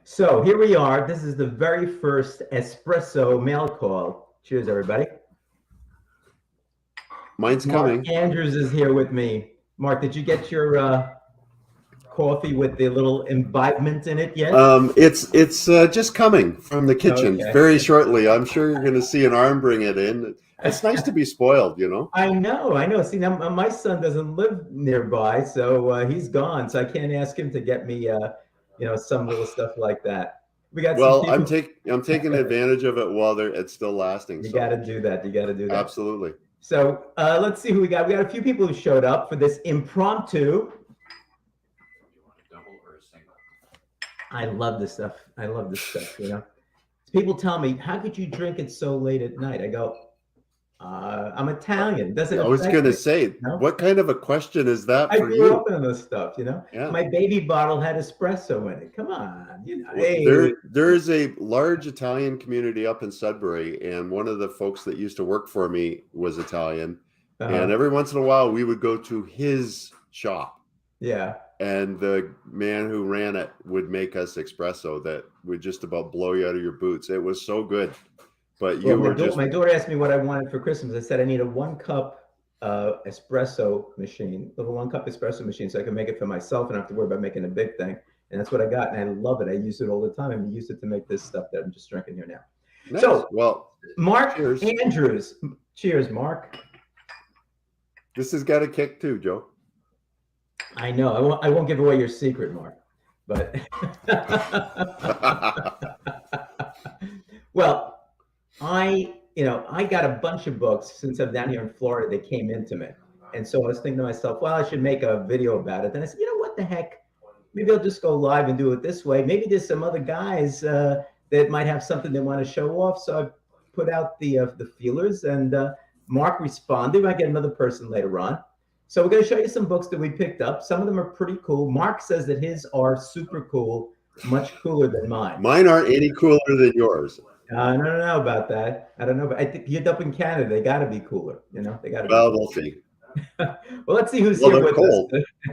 So here we are. This is the very first espresso mail call. Cheers, everybody. Mine's Mark coming. Andrews is here with me. Mark, did you get your coffee with the little imbibement in it yet? It's just coming from the kitchen Okay. very shortly. I'm sure you're going to see an arm bring it in. It's nice to be spoiled, you know. I know, I know. See, now my son doesn't live nearby, so he's gone. So I can't ask him to get me, some little stuff like that. We got some Well, I'm people. take I'm taking advantage of it while it's still lasting. You got So to do that. You got to do that. absolutely. So let's see who we got. We got a few people who showed up for this impromptu. I love this stuff. I love this stuff. People tell me, how could you drink it so late at night? I go, I'm Italian. Doesn't I was affect going to me. say, You know? what kind of a question is that I for grew you? up in this stuff. Yeah. My baby bottle had espresso in it. Come on. Well, Hey. there's a large Italian community up in Sudbury, and one of the folks that used to work for me was Italian. And Uh, every once in a while, we would go to his shop, yeah. and the man who ran it would make us espresso that would just about blow you out of your boots. It was so good. But Well, you were just, my daughter asked me what I wanted for Christmas. I said I need a 1 cup espresso machine, little 1 cup espresso machine, so I can make it for myself and not have to worry about making a big thing. And that's what I got, and I love it. I use it all the time, and I use it to make this stuff that I'm just drinking here now. nice. So, Well, Mark cheers. Andrews, cheers, Mark. This has got a kick too, Joe. I know I won't give away your secret, Mark, but well, I got a bunch of books since I'm down here in Florida. They came into me, and so I was thinking to myself, well, I should make a video about it. Then I said, what the heck? Maybe I'll just go live and do it this way. Maybe there's some other guys that might have something they want to show off. So I put out the feelers, and Mark responded. We might get another person later on. So we're going to show you some books that we picked up. Some of them are pretty cool. Mark says that his are super cool, much cooler than mine. Mine aren't any cooler than yours. I don't know about that. I don't know, but I think you're up in Canada. They got to be cooler. They got to be. Well, Cooler. we'll see. Well, let's see who's Well, here they're with cold.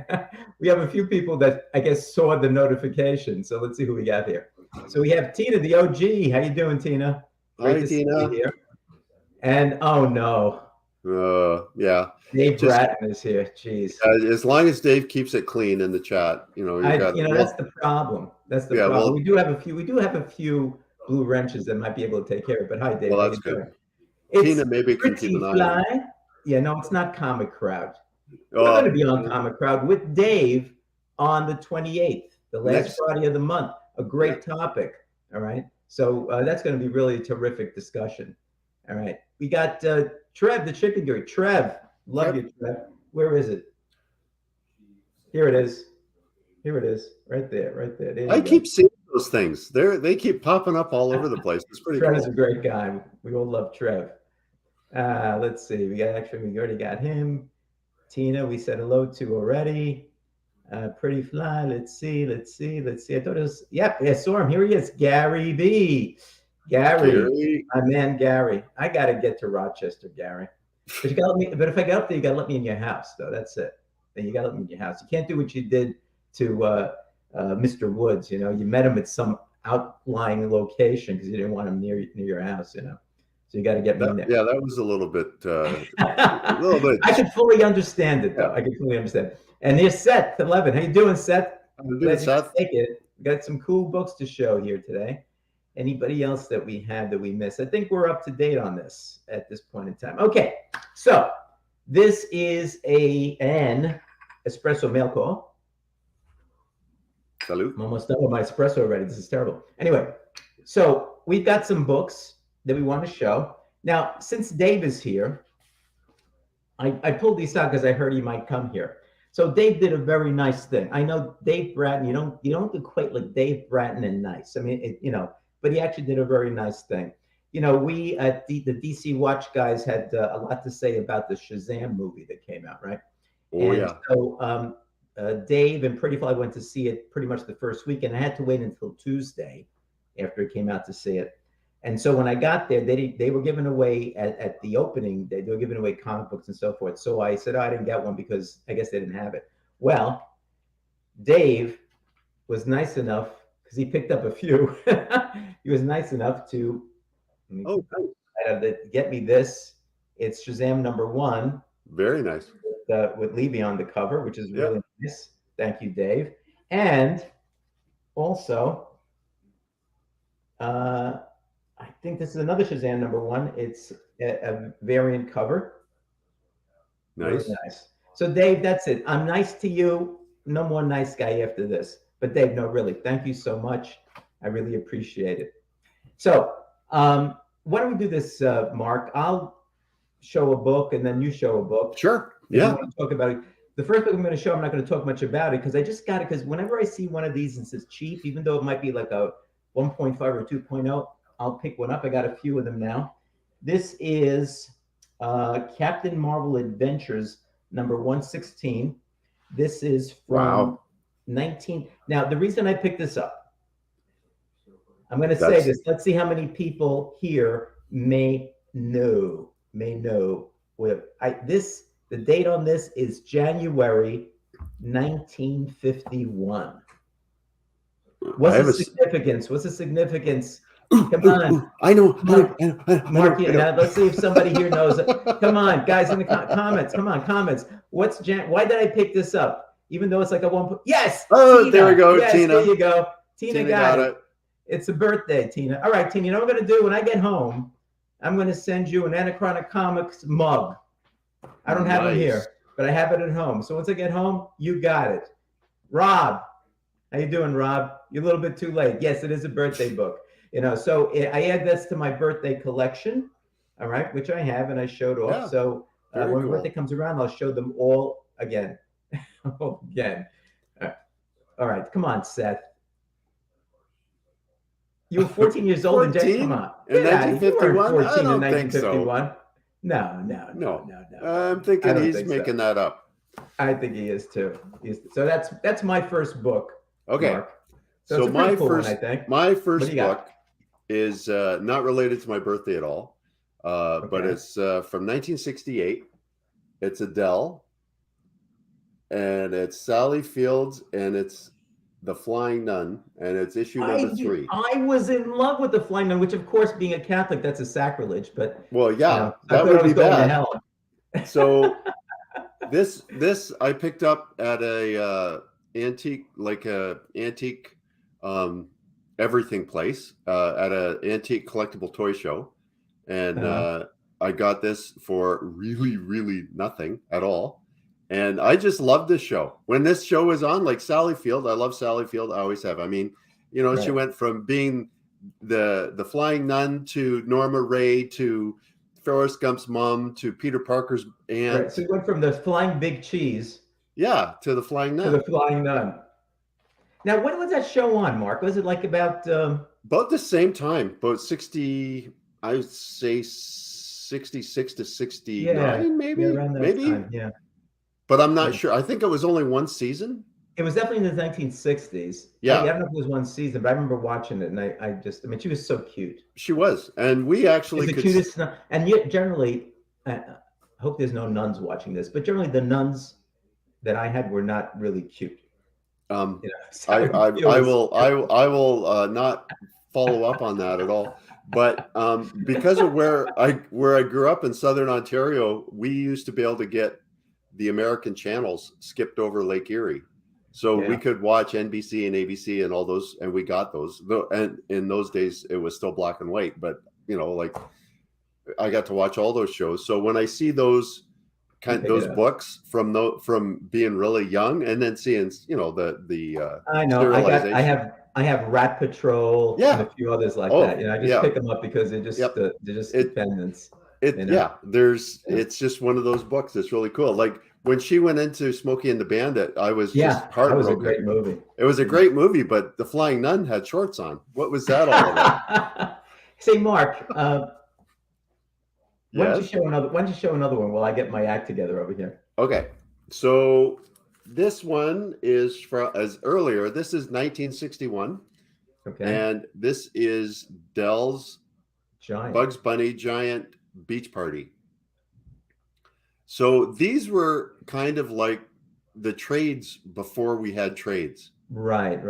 us. We have a few people that I guess saw the notification. So let's see who we got here. So we have Tina, the OG. How you doing, Tina? Great Hi, to Tina. see you here. And oh no, Yeah. Dave Just- Bratton is here. Jeez. As long as Dave keeps it clean in the chat, you got. That's the problem. That's the Yeah, problem. well- We do have a few blue wrenches that might be able to take care of it. But hi, Dave. Well, how that's you good. doing? It's Tina maybe can keep pretty an eye on it. fly. Yeah, no, it's not Comic Crowd. Oh, We're going to be on Comic Crowd with Dave on the 28th, the last Next- Friday of the month. A great topic. All right. So that's going to be really a terrific discussion. All right. We got Trev, the chicken guy. Trev, love you, Trev. Where is it? Here it is. Here it is. Right there. Right there. There you I go. keep seeing those things. They keep popping up all over the place. It's pretty Trev is a cool. great guy. We all love Trev. Let's see. We already got him. Tina, we said hello to already. Pretty fly. Let's see. I thought it was. Yep, I saw him. Here he is. Gary B. Gary, my man Gary. I gotta get to Rochester, Gary. But but if I get up there, you gotta let me in your house, though. That's it. Then you gotta let me in your house. You can't do what you did to Mr. Woods. You met him at some outlying location because you didn't want him near your house. So you got to get me in there. Yeah, that was a little bit. I can fully understand it, though. Yeah. I can fully understand. And here's Seth, 11. How you doing, Seth? I'm doing Seth. Take it. We got some cool books to show here today. Anybody else that we have that we missed? I think we're up to date on this at this point in time. Okay, so this is an espresso mail call. Salute. I'm almost done with my espresso already. This is terrible. Anyway, so we've got some books that we want to show. Now, since Dave is here, I pulled these out because I heard he might come here. So Dave did a very nice thing. I know Dave Bratton, you don't equate like Dave Bratton and nice. I mean, but he actually did a very nice thing. We at the DC Watch guys had a lot to say about the Shazam movie that came out, right? Oh, and yeah. So Dave and Pretty Fly went to see it pretty much the first week, and I had to wait until Tuesday after it came out to see it. And so when I got there, they were giving away at the opening, they were giving away comic books and so forth. So I said, I didn't get one because I guess they didn't have it. Well, Dave was nice enough because he picked up a few. He was nice enough to let me Oh, nice. get me this. It's Shazam #1 Very nice. with Levy on the cover, which is Yeah. really nice. Thank you, Dave. And also, uh, I think this is another Shazam #1. It's a variant cover. Really Nice. nice. So, Dave, that's it. I'm nice to you. No more nice guy after this. But, Dave, no, really, thank you so much. I really appreciate it. So, why don't we do this, Mark? I'll show a book and then you show a book. Sure. If you Yeah. want to talk about it. The first book I'm going to show, I'm not going to talk much about it because I just got it. Because whenever I see one of these and says cheap, even though it might be like a 1.5 or 2.0, I'll pick one up. I got a few of them now. This is Captain Marvel Adventures #116. This is from Wow. 19. Now, the reason I picked this up, I'm going to say That's this. Let's see how many people here may know. The date on this is January 1951. What's the significance? What's the significance? Come on. I know. Mark, I know. now let's see if somebody here knows it. Come on, guys, in the comments. Come on, comments. Why did I pick this up? Even though it's like a one. Yes. Oh, Tina. there we go, yes, Tina. There you go. Tina got it. It's a birthday, Tina. All right, Tina. You know what I'm going to do when I get home? I'm going to send you an Anachronic Comics mug. I don't have them here, but I have it at home. So once I get home, you got it. Rob, how you doing, Rob? You're a little bit too late. Yes, it is a birthday book. So I add this to my birthday collection, all right, which I have and I showed off. Yeah, so when my birthday comes around, I'll show them all again. Again. All right, come on, Seth. You were 14 years old and come on. In 1951? You 14 I don't in think 1951. so. No. I'm thinking he's making that up. I think he is too. So that's my first book. Okay. Mark. So my cool first one, I think. My first book is not related to my birthday at all, but it's from 1968. It's Adele, and it's Sally Fields, and it's The Flying Nun, and it's issue number 3. I was in love with The Flying Nun, which, of course, being a Catholic, that's a sacrilege. But well, yeah, that would be bad. So this I picked up at a antique everything place at an antique collectible toy show, and I got this for really, really nothing at all. And I just love this show. When this show was on, like Sally Field, I love Sally Field. I always have. I mean, she went from being the Flying Nun to Norma Ray to Forrest Gump's mom to Peter Parker's aunt. Right. So you went from the Flying Big Cheese, to the Flying Nun. To the Flying Nun. Now, what was that show on, Mark? Was it like about the same time, about 60? I would say 66 to 69, maybe. Around that time, yeah. But I'm not sure. I think it was only one season. It was definitely in the 1960s. Yeah. I don't know if it was one season, but I remember watching it, and I mean, she was so cute. She was, and we actually the cutest. And yet, generally, I hope there's no nuns watching this, but generally, the nuns that I had were not really cute. I will not follow up on that at all. But because of where I grew up in Southern Ontario, we used to be able to get the American channels skipped over Lake Erie. So we could watch NBC and ABC and all those, and we got those. And in those days, it was still black and white. But I got to watch all those shows. So when I see those books from being really young, and then seeing the I know I have Rat Patrol and a few others like that. I just pick them up because they're just dependents. It's just one of those books that's really cool. Like when she went into Smokey and the Bandit, I was just heartbroken. That was a great movie. It was a great movie, but the Flying Nun had shorts on. What was that all about? Say, Mark, why don't you show another one while I get my act together over here? Okay, so this one is earlier. This is 1961. Okay, and this is Dell's Bugs Bunny Giant Beach Party. So these were kind of like the trades before we had trades. Right.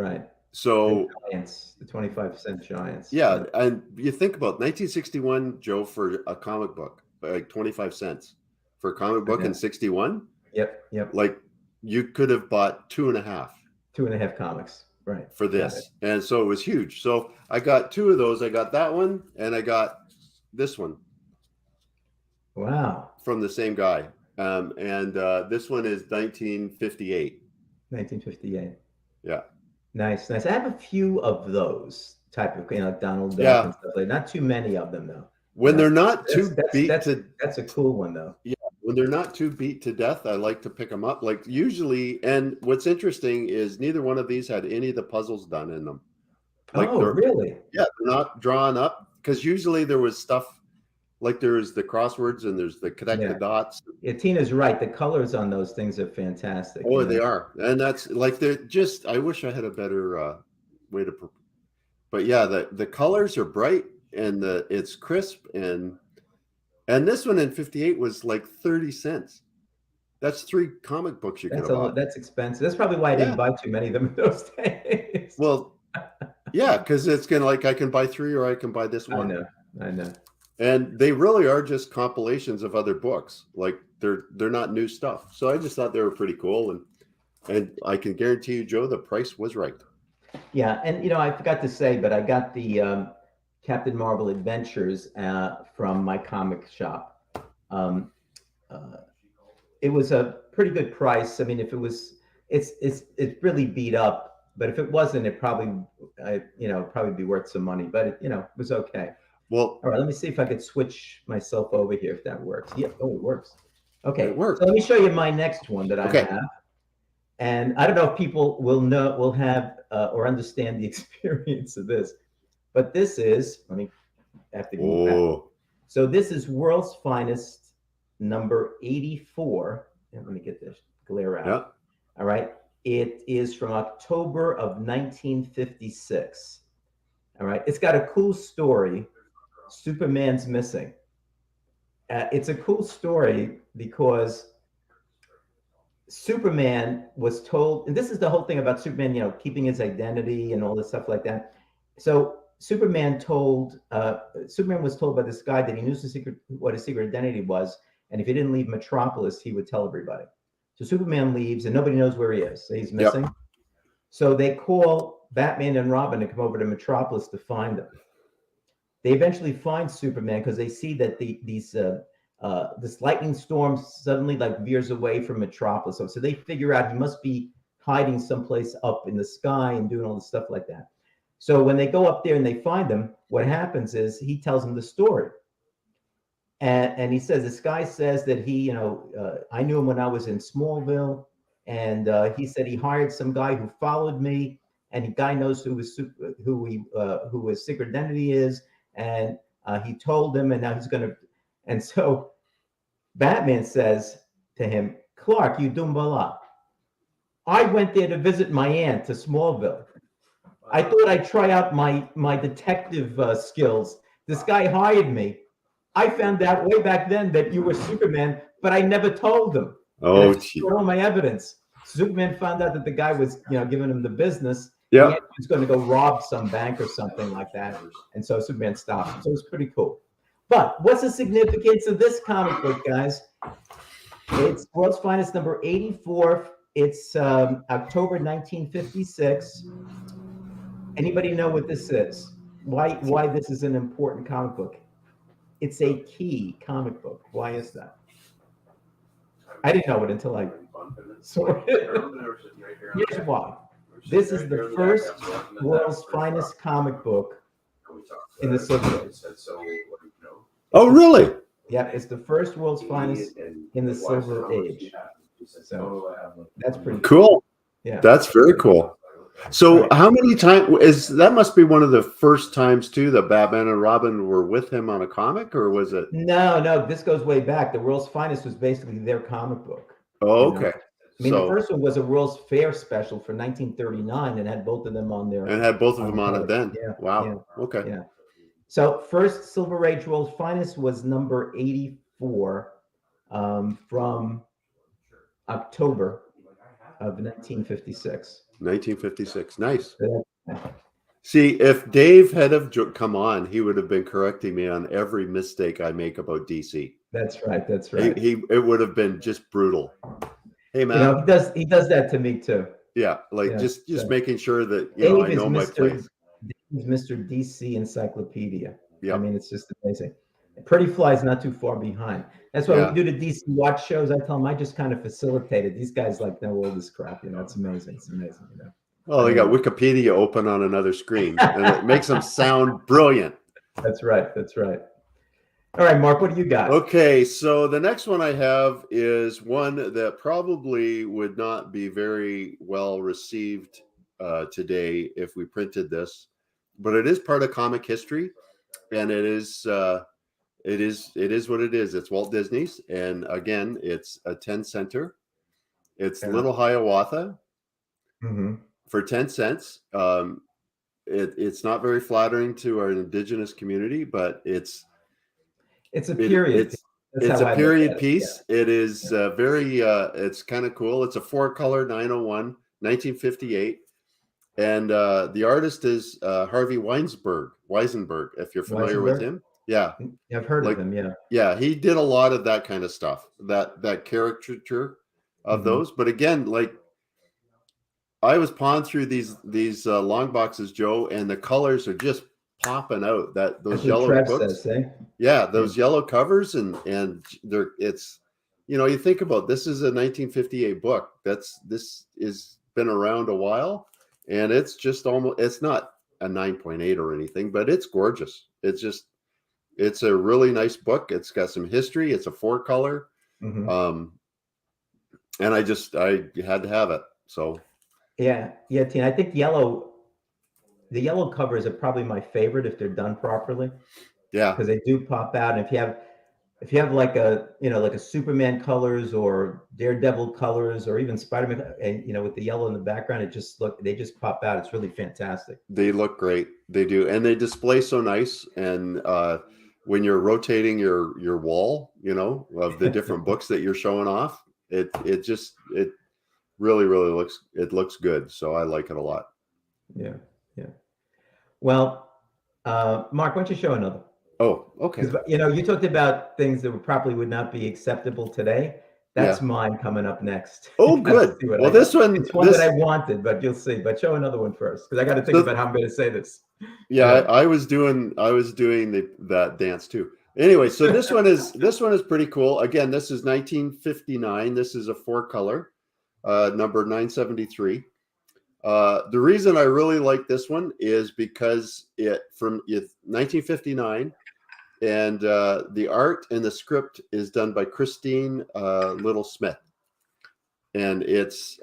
The So giants, the 25-cent giants. yeah, Yeah. and you think about 1961, Joe, for a comic book, like 25 cents for a comic book Yeah. in 61, Yep. Yep. like you could have bought two and a half Two and a half comics. Right. for Got it. this. And so it was huge. So I got two of those. I got that one and I got this one Wow. from the same guy. And this one is 1958. 1958. Yeah. Nice, nice. I have a few of those type of, like Donald Duck Yeah. and stuff like. Not too many of them though. You When know, they're not that's too that's beat that's to that's a cool one though. Yeah, when they're not too beat to death, I like to pick them up. Like usually, and what's interesting is neither one of these had any of the puzzles done in them. Like Oh, they're really? Yeah, they're not drawn up because usually there was stuff like there's the crosswords and there's the connect the Yeah. dots. Yeah, Tina's right. The colors on those things are fantastic, Oh, you know. they are, and that's like they're just. I wish I had a better way to. But yeah, the colors are bright and the it's crisp and this one in '58 was like 30 cents. That's three comic books you could have bought. That's expensive. That's probably why I didn't Yeah. buy too many of them in those days. Well, yeah, because it's gonna like I can buy three or I can buy this I one. know. I know. And they really are just compilations of other books. Like they're not new stuff. So I just thought they were pretty cool and I can guarantee you, Joe, the price was right. Yeah, and I forgot to say, but I got the Captain Marvel Adventures from my comic shop. Um, uh, it was a pretty good price. I mean, if it was, it's really beat up, but if it wasn't, it probably, probably be worth some money. But it was okay. Well, All right, let me see if I could switch myself over here if that works. Yeah, oh, it works. it Okay, so worked. let me show you my next one that I Okay. have. And I don't know if people will have or understand the experience of this, but this is, let me have to move back. Oh, So this is World's Finest number 84. And let me get this glare out. yeah. All right. It is from October of 1956. All right. It's got a cool story. Superman's missing. It's a cool story because Superman was told, and this is the whole thing about Superman, keeping his identity and all this stuff like that. So Superman was told by this guy that he knew what his secret identity was, and if he didn't leave Metropolis, he would tell everybody. So Superman leaves, and nobody knows where he is. So he's missing. Yep. So they call Batman and Robin to come over to Metropolis to find him. They eventually find Superman because they see that this lightning storm suddenly like veers away from Metropolis. So they figure out he must be hiding someplace up in the sky and doing all this stuff like that. So when they go up there and they find him, what happens is he tells them the story. And he says, this guy says that I knew him when I was in Smallville. And he said he hired some guy who followed me, and the guy knows who his secret identity is. And he told him, and now he's going to. And so Batman says to him, Clark, you Dumbala, I went there to visit my aunt to Smallville. I thought I'd try out my detective skills. This guy hired me. I found out way back then that you were Superman, but I never told him. Oh, And I all my evidence. Superman found out that the guy was, giving him the business. yeah. He was going to go rob some bank or something like that. And so Superman stopped him. So it was pretty cool. But what's the significance of this comic book, guys? It's World's Finest number 84. It's October 1956. Anybody know what this is? Why this is an important comic book? It's a key comic book. Why is that? I didn't know it until I saw it. Here's why. This is the first World's Finest comic book in the Silver Age. Oh, really? Yeah, it's the first World's Finest in the Silver Age. So that's pretty cool. Yeah, that's very cool. So how many times that must be one of the first times too that Batman and Robin were with him on a comic, or was it? No, this goes way back. The World's Finest was basically their comic book. Oh, okay. I mean, the first one was a World's Fair special for 1939 and had both of them on there. And had both of them on it then. Yeah. Wow. Yeah, okay. Yeah. So first Silver Age World's Finest was number 84 from October of 1956. 1956. Nice. See, if Dave had have come on, he would have been correcting me on every mistake I make about DC. That's right. That's He, right. he it would have been just brutal. Hey, You know, man. he does that to me too. Yeah, like Yeah. just So making sure that Dave I is know my Mr. place. Dave's Mr. DC Encyclopedia. I Yep. mean, it's just amazing. Pretty Fly's not too far behind. That's why we Yeah. do the DC watch shows. I tell them I just kind of facilitated. These guys like know all this crap. It's amazing. It's amazing. Well, But they got anyway, Wikipedia open on another screen, and it makes them sound brilliant. that's right. That's right. All right, Mark, what do you got? Okay, so the next one I have is one that probably would not be very well received today if we printed this, but it is part of comic history, and it is what it is. It's Walt Disney's, and again, it's a 10 center. It's Yeah. Little Hiawatha Hmm. for 10 cents. It's not very flattering to our indigenous community, but It's a it period piece. it's That's it's how a I look period at it. Yeah. piece. It is Yeah. very it's kind of cool. It's a four color 901 1958, and the artist is Harvey Weisenberg, if you're familiar with Weisenberg? him. Yeah, I've heard of like him. Yeah. yeah, he did a lot of that kind of stuff, that caricature of Hmm. those. But again, like, I was pawing through these long boxes, Joe, and the colors are just popping out. That That's those what yellow Trev books, says, eh? yeah, Yeah. those yellow covers, and they're it's you think about, this is a 1958 book. This is been around a while, and it's just almost, it's not a 9.8 or anything, but it's gorgeous. It's a really nice book. It's got some history. It's a four color, Hmm. um, and I had to have it. So Yeah. Yeah, Tina. I think the yellow covers are probably my favorite if they're done properly yeah, because they do pop out. And if you have like like a Superman colors or Daredevil colors or even Spider-Man, and with the yellow in the background, they just pop out. It's really fantastic. they look great. They do, and they display so nice. And when you're rotating your wall, of the different books that you're showing off, it really looks good. So I like it a lot. Yeah. Yeah. Well, Mark, why don't you show another? Oh, okay. Because you talked about things that probably would not be acceptable today. That's Yeah. mine coming up next. Oh, You got to good. see what Well, I got. this one, It's one that I this wanted, but you'll see. But show another one first, because I got to think so about how I'm going to say this. yeah, Yeah. I was doing that dance too. Anyway, so this one is pretty cool. Again, this is 1959. This is a four color, number 973. The reason I really like this one is because it's 1959, and the art and the script is done by Christine Little Smith, and it's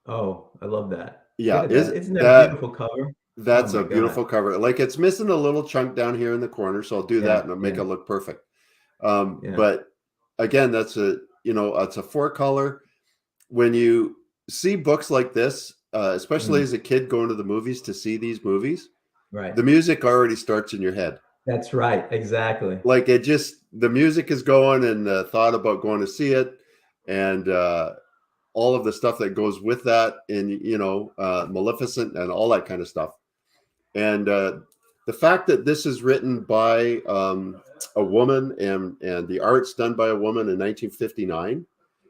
Oh, I love that. Look yeah, at is that. Isn't that a that beautiful cover? Oh that's my a God. beautiful cover. Like, it's missing a little chunk down here in the corner, so I'll do that Yeah. and I'll make Yeah. it look perfect. Yeah. But again, it's a four color. When you see books like this, especially Mm, as a kid going to the movies to see these movies, right. the music already starts in your head. That's right. Exactly. Like, the music is going, and the thought about going to see it, and all of the stuff that goes with that, and Maleficent and all that kind of stuff. And the fact that this is written by a woman, and the art's done by a woman in 1959,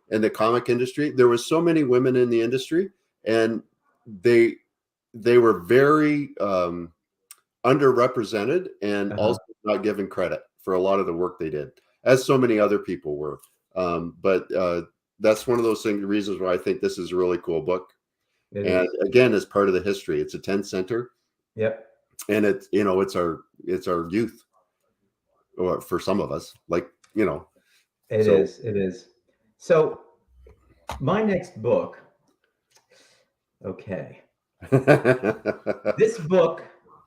in the comic industry, there was so many women in the industry, and they they were very underrepresented, and Uh-huh. also not given credit for a lot of the work they did, as so many other people were. But that's one of those reasons why I think this is a really cool book. It And is. again, as part of the history, it's a 10 center, Yep. and it's our youth, or for some of us, like, It so. is. It is. So my next book. Okay. This book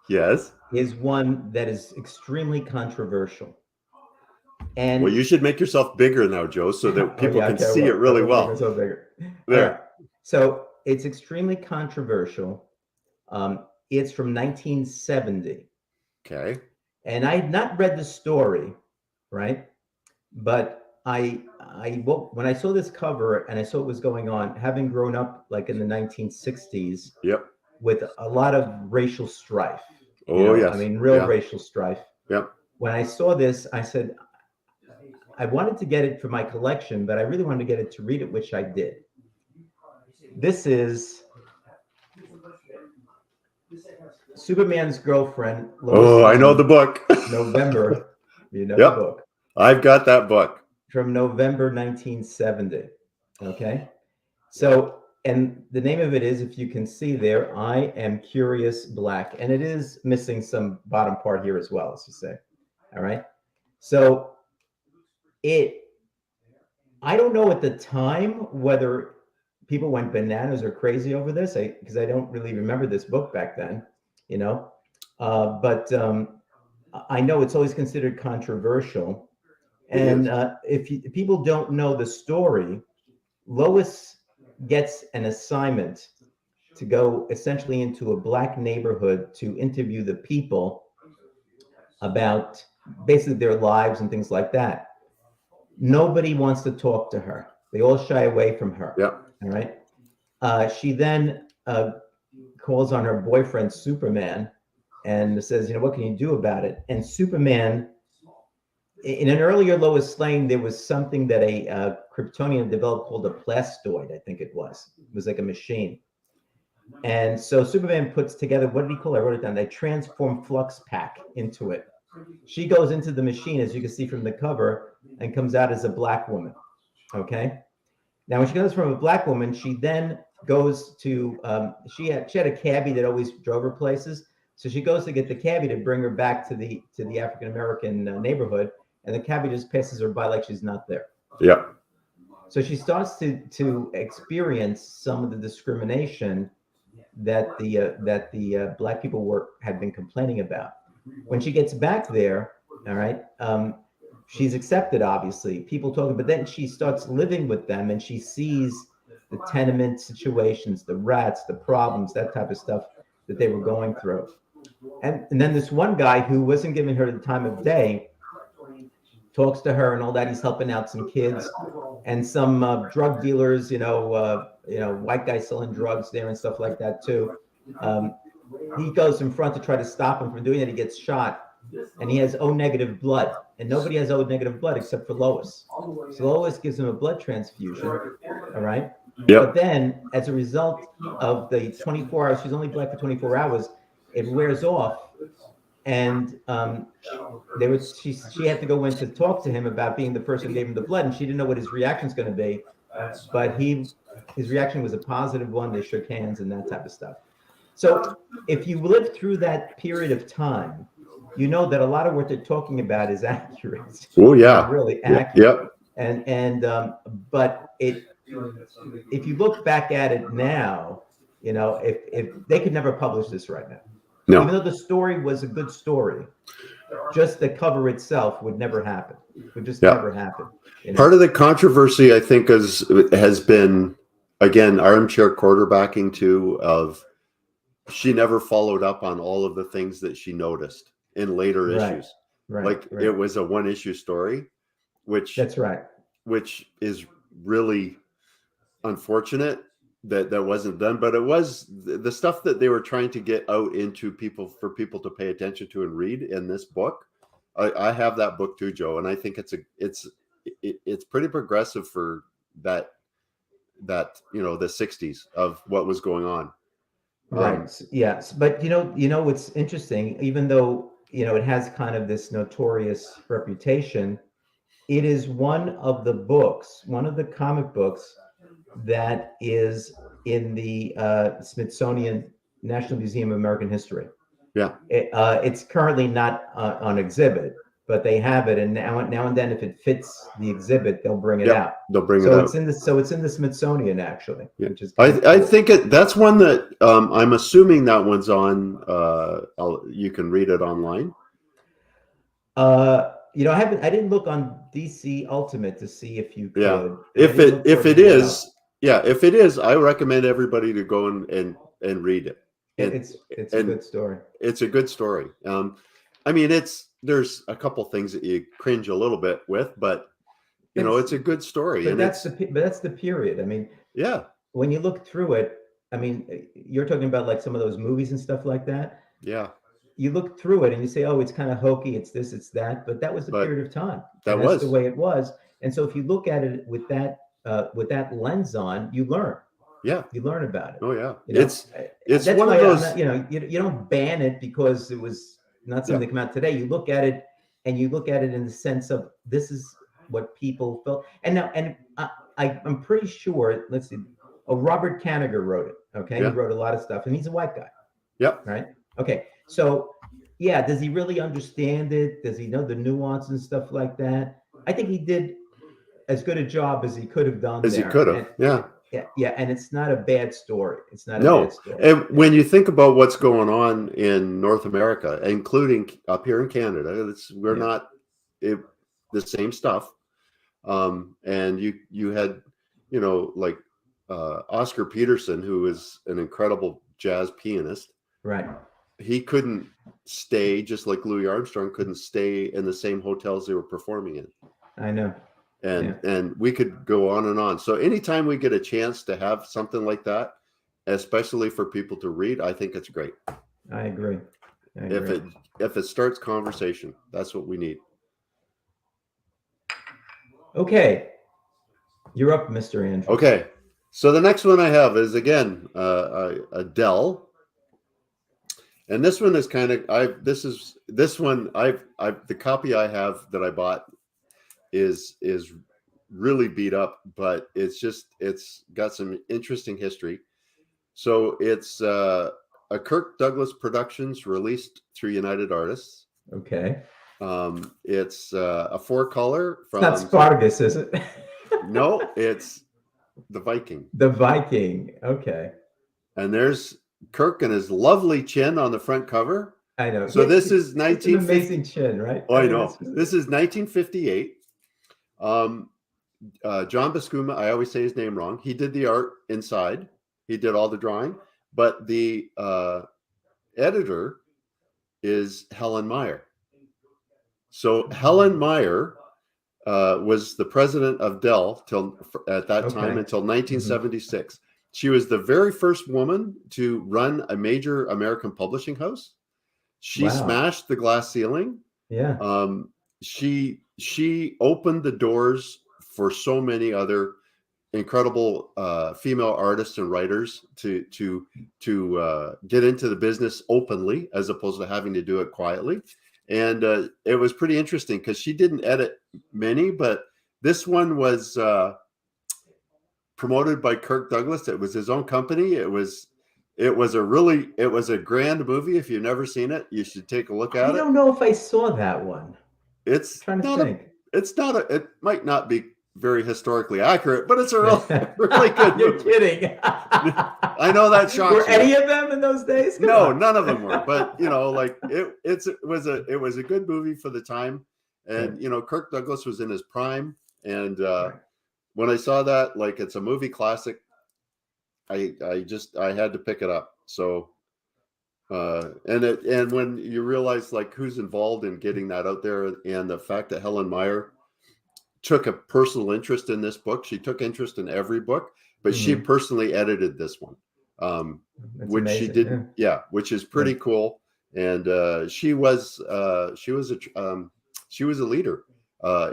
Yes. is one that is extremely controversial. Well, And you should make yourself bigger now, Joe, so that oh people yeah, can okay, see it well, I really will make well. myself bigger. All right. There. So it's extremely controversial. It's from 1970. Okay. And I had not read the story, right? But when I saw this cover and I saw what was going on, having grown up like in the 1960s Yep. with a lot of racial strife, Oh I yes. mean, real Yeah. racial strife. Yep. When I saw this, I said, I wanted to get it for my collection, but I really wanted to get it to read it, which I did. This is Superman's girlfriend, Lois Oh, I know the Lane, book. November. You know the Yep. book I've got that book. from November 1970. Okay. So, and the name of it is, if you can see there, I Am Curious Black. And it is missing some bottom part here as well, as you say. All right. So it, I don't know at the time whether people went bananas or crazy over this, because I don't really remember this book back then, you know. But I know it's always considered controversial. It is. And if people don't know the story, Lois gets an assignment to go essentially into a black neighborhood to interview the people about basically their lives and things like that. Nobody wants to talk to her. They all shy away from her. Yep. All right. She then calls on her boyfriend Superman and says, "What can you do about it?" And Superman, in an earlier Lois Lane, there was something that a Kryptonian developed called a plastoid. I think it was. It was like a machine. And so Superman puts together, what did he call it? I wrote it down. They transform Flux Pack into it. She goes into the machine, as you can see from the cover, and comes out as a black woman. Okay. Now, when she goes from a black woman, she then goes to, she had a cabbie that always drove her places. So she goes to get the cabbie to bring her back to the African American neighborhood, and the cabbie just passes her by like she's not there. Yep. So she starts to experience some of the discrimination that the black people had been complaining about. When she gets back there, all right, she's accepted. Obviously, people talking, but then she starts living with them, and she sees the tenement situations, the rats, the problems, that type of stuff that they were going through. And then this one guy who wasn't giving her the time of day talks to her and all that. He's helping out some kids and some drug dealers, white guys selling drugs there and stuff like that too. Um, he goes in front to try to stop him from doing it. He gets shot, and he has O negative blood, and nobody has O negative blood except for Lois. So Lois gives him a blood transfusion. All right. Yep. But then, as a result of the 24 hours, she's only black for 24 hours. It wears off, and she had to go in to talk to him about being the person who gave him the blood, and she didn't know what his reaction is going to be, but his reaction was a positive one. They shook hands and that type of stuff. So if you live through that period of time, you know that a lot of what they're talking about is accurate. Oh yeah. Really Yep. accurate. Yep. But if you look back at it now, if they could never publish this right now, even No. though the story was a good story, just the cover itself would never happen. It would just Yeah. never happen. Part of the controversy, I think, has been, again, armchair quarterbacking too, of she never followed up on all of the things that she noticed in later issues. Right. It was a one issue story, which That's right. which is really unfortunate that wasn't done. But it was the stuff that they were trying to get out into people for people to pay attention to and read in this book. I have that book too, Joe, and I think it's pretty progressive for that the 60s of what was going on. Right. Yes. But what's interesting, even though, it has kind of this notorious reputation, it is one of the comic books that is in the Smithsonian National Museum of American History. Yeah. It's currently not on exhibit, but they have it, and now and then, if it fits the exhibit, they'll bring it out. They'll bring it So out. it's in the Smithsonian actually, which is I think that's one that I'm assuming that one's on. You can read it online. I didn't look on DC Ultimate to see if you could. Yeah. If it is, I recommend everybody to go and read it. It's a good story. It's a good story. I mean, there's a couple things that you cringe a little bit with, but You But know, it's a good story, and it's but that's the period. I mean, yeah, when you look through it, I mean, you're talking about like some of those movies and stuff like that. yeah. You look through it and you say, oh, it's kind of hokey, it's this, it's that, but that was the But period of time, and that that's the was way it was. And so if you look at it with that lens on, yeah. you learn about it. Oh yeah. You know, It's that's one of why I'm not. those. You know, you don't ban it because it was not Yeah, something that came out today. You look at it and you look at it in the sense of this is what people felt. And now, and I'm pretty sure. Let's see. Oh, Robert Kanigher wrote it. Okay, he yeah, wrote a lot of stuff, and he's a white guy, yep. right? Okay, so yeah, does he really understand it? Does he know the nuance and stuff like that? I think he did as good a job as he could have done As you there, could have. and Yeah. yeah, yeah, and it's not a bad story. It's not a bad No. story. And Yeah, when you think about what's going on in North America, including up here in Canada, we're yeah, not it, the same stuff. And you had, you know, like Oscar Peterson, who is an incredible jazz pianist. right. He couldn't stay, just like Louis Armstrong couldn't stay in the same hotels they were performing in. I know. Yeah, And we could go on and on. So anytime we get a chance to have something like that, especially for people to read, I think it's great. I agree. I If agree. it starts conversation, that's what we need. Okay, you're up, Mr. Andrew. Okay, so the next one I have is again Adele, and this one is kind of this one I've the copy I have that I bought is really beat up, but it's got some interesting history. So it's a Kirk Douglas Productions released through United Artists. Okay, It's a four color it's not from Spartacus, is it? no, it's the Viking, The Viking. Okay, and there's Kirk and his lovely chin on the front cover. I know. So this is Such an 1950. amazing chin, right? Oh, I I mean, know. This is 1958. Um, John Buscema, I always say his name wrong. He did the art inside. He did all the drawing, but the editor is Helen Meyer. So Helen Meyer was the president of Dell till at that time okay. until Mhm. 1976. She was the very first woman to run a major American publishing house. She Wow. smashed the glass ceiling. Yeah. She opened the doors for so many other incredible female artists and writers to get into the business openly as opposed to having to do it quietly. And it was pretty interesting because she didn't edit many, but this one was promoted by Kirk Douglas. It was his own company. It was a grand movie. If you've never seen it, you should take a look I at it. don't know if I saw that one. I'm It's trying to not a think. it's not a it might not be very historically accurate, but it's a really good You're movie. kidding. I know that shocks Were you. any of them in those days? Come No, on. none of them were. But you know, like it was a good movie for the time. And you know, Kirk Douglas was in his prime. And Right. when I saw that, like it's a movie classic, I had to pick it up. So and when you realize like who's involved in getting that out there, and the fact that Helen Meyer took a personal interest in this book. She took interest in every book, but she Mhm. personally edited this one, That's which she amazing. didn't. Yeah, which is Yeah. pretty cool. And she was a leader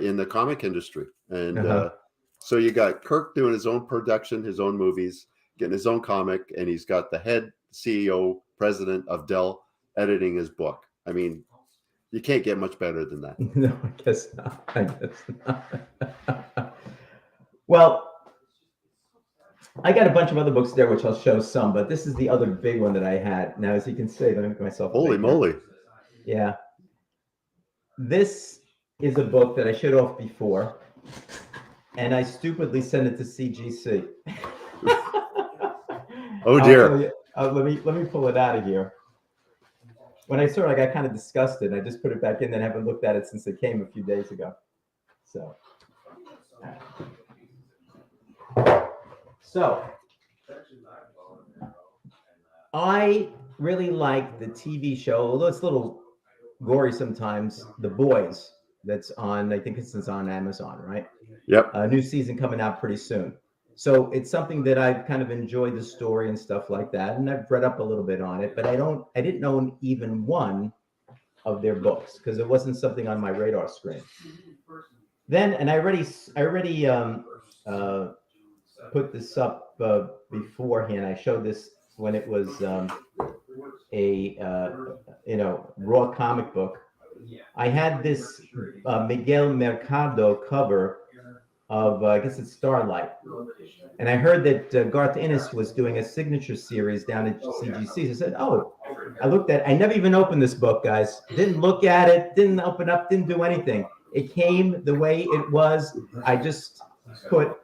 in the comic industry. And Uh-huh. so you got Kirk doing his own production, his own movies, getting his own comic, and he's got the head CEO, president of Dell, editing his book. I mean, you can't get much better than that. No, I guess not. I guess not. Well, I got a bunch of other books there, which I'll show some, but this is the other big one that I had. Now, as you can see, let me make myself Holy big here. moly! Yeah. This is a book that I showed off before, and I stupidly sent it to CGC. Oh I'll dear! tell you, let me pull it out of here. When I saw it, I got kind of disgusted. I just put it back in, and I haven't looked at it since it came a few days ago. So I really like the TV show, although it's a little gory sometimes. The Boys, that's on. I think it's on Amazon, right? Yep. New season coming out pretty soon. So it's something that I've kind of enjoyed the story and stuff like that, and I've read up a little bit on it. But I didn't own even one of their books because it wasn't something on my radar screen. Then, and I already uh, put this up beforehand. I showed this when it was a raw comic book. I had this Miguel Mercado cover of I guess it's Starlight, and I heard that Garth Ennis was doing a signature series down at CGC. So I said, "Oh." I looked at it. I never even opened this book, guys. Didn't look at it, didn't open up, didn't do anything. It came the way it was. I just put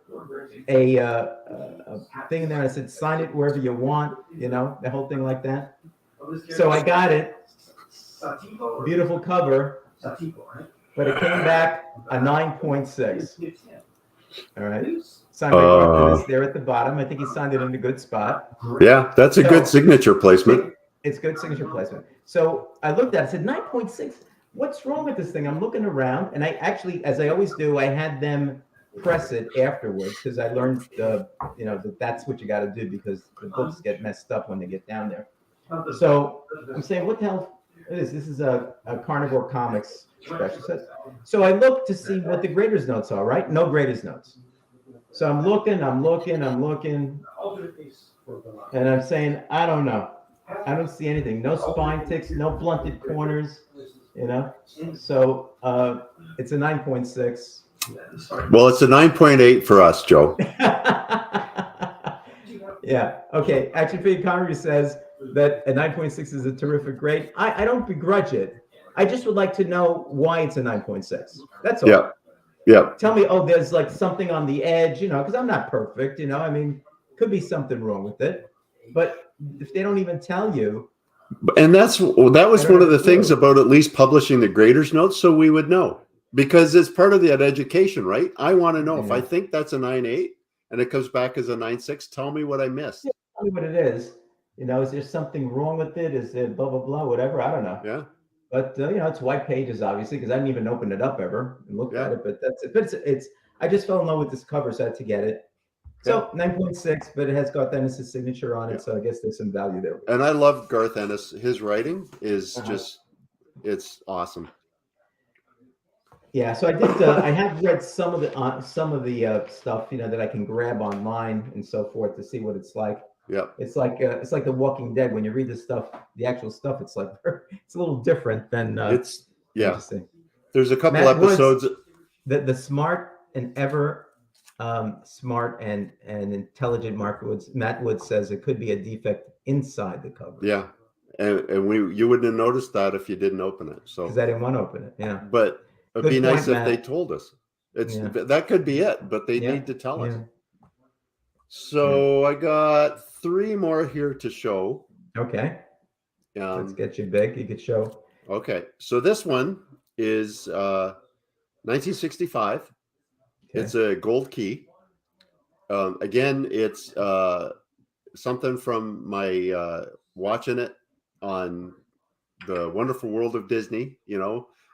a thing in there. I said, sign it wherever you want, the whole thing like that. So I got it. Beautiful cover, but it came back a 9.6. All right. Signed by Garth Ennis there at the bottom. I think he signed it in a good spot. Yeah, that's a good signature placement. It's good signature placement. So I looked at it, I said 9.6. What's wrong with this thing? I'm looking around, and I actually, as I always do, I had them press it afterwards because I learned, that that's what you got to do because the books get messed up when they get down there. So I'm saying, what the hell is this? This is a Carnivore Comics special set. So I looked to see what the graders notes are, right? No graders notes. So I'm looking, and I'm saying, I don't know. I don't see anything. No spine ticks, no blunted corners, So it's a 9.6. Well, it's a 9.8 for us, Joe. Yeah. Okay. Action Figure Comedy says that a 9.6 is a terrific grade. I don't begrudge it. I just would like to know why it's a 9.6. That's all. Yeah. Yeah. Tell me, there's like something on the edge, because I'm not perfect, I mean, could be something wrong with it. But if they don't even tell you. And that was one of the things about at least publishing the graders notes, so we would know, because it's part of that education, right? I want to know if I think that's a 9.8 and it comes back as a 9.6, tell me what I missed. Yeah, tell me what it is. Is there something wrong with it? Is it blah, blah, blah, whatever? I don't know. Yeah. But, it's white pages, obviously, because I didn't even open it up ever and looked at it. But that's it. But I just fell in love with this cover, so I had to get it. So 9.6, but it has Garth Ennis' signature on it, so I guess there's some value there. And I love Garth Ennis. His writing is just, it's awesome. Yeah, so I did. I have read some of the stuff, that I can grab online and so forth to see what it's like. Yeah, it's like The Walking Dead. When you read the stuff, the actual stuff, it's like it's a little different than. It's interesting. There's a couple episodes. Woods, the smart and ever smart and intelligent Matt Woods says it could be a defect inside the cover. Yeah, and you wouldn't have noticed that if you didn't open it. So because I didn't want to open it. Yeah, but it'd be nice if they told us. That could be it, but they need to tell us. So I got 3 more here to show. Okay. Let's get you big. You could show. Okay, so this one is 1965. Okay. It's a gold key. Again, it's something from my watching it on the Wonderful World of Disney.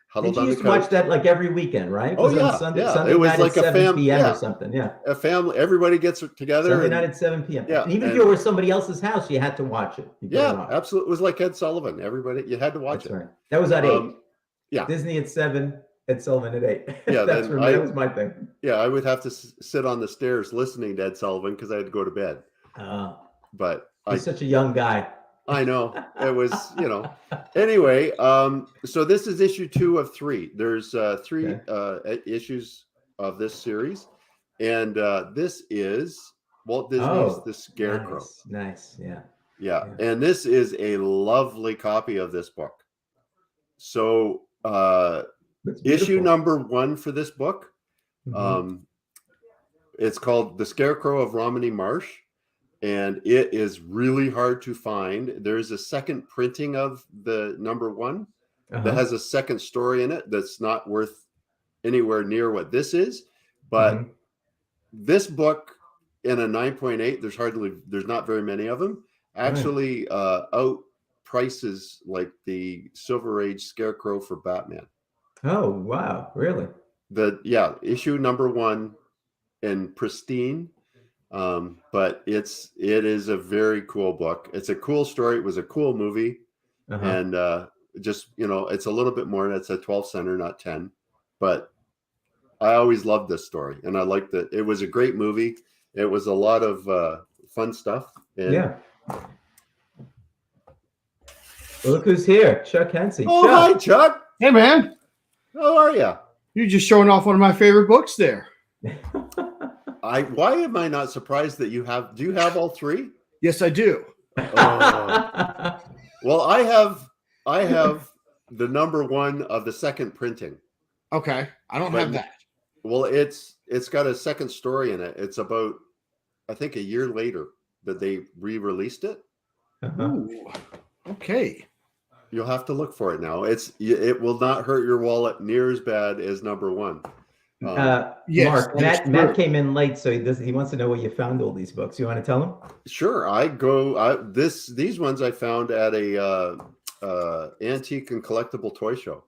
Huddled on the couch. You used to watch that like every weekend, right? Oh yeah, Sunday it was night like at a family p.m. or something. Yeah, a family. Everybody gets together. Sunday night at 7 p.m. Yeah, and even if you were at somebody else's house, you had to watch it. Absolutely. It was like Ed Sullivan. Everybody, you had to watch it. Right. That was at 8. Yeah, Disney at 7. Ed Sullivan at 8. Yeah, that was my thing. Yeah, I would have to sit on the stairs listening to Ed Sullivan because I had to go to bed. But he's such a young guy. I know. It was, Anyway, so this is issue 2 of 3. There's 3 issues of this series, and this is Walt Disney's The Scarecrow. Nice. Yeah, and this is a lovely copy of this book. So issue number 1 for this book, it's called The Scarecrow of Romney Marsh. And it is really hard to find. There's a second printing of the number 1 that has a second story in it that's not worth anywhere near what this is. But this book in a 9.8, there's not very many of them, actually out prices like the Silver Age Scarecrow for Batman. Oh, wow. Really? issue number 1 in pristine. But it is a very cool book. It's a cool story. It was a cool movie. And just, it's a little bit more. It's a 12 center, not 10. But I always loved this story, and I liked it. It was a great movie. It was a lot of fun stuff. And Yeah. Well, look who's here, Chuck Hensey. Oh, Chuck. hi, Chuck. Hey, man. How are you? You're just showing off one of my favorite books there. Why am I not surprised that do you have all 3? Yes, I do. Well, I have the number 1 of the second printing. Okay. I don't have that. Well, it's got a second story in it. It's about, I think, a year later that they re-released it. Ooh, okay. You'll have to look for it now. It will not hurt your wallet near as bad as number 1. Yes, Mark, Matt came in late, so he wants to know where you found all these books. You want to tell him? Sure. These ones I found at a antique and collectible toy show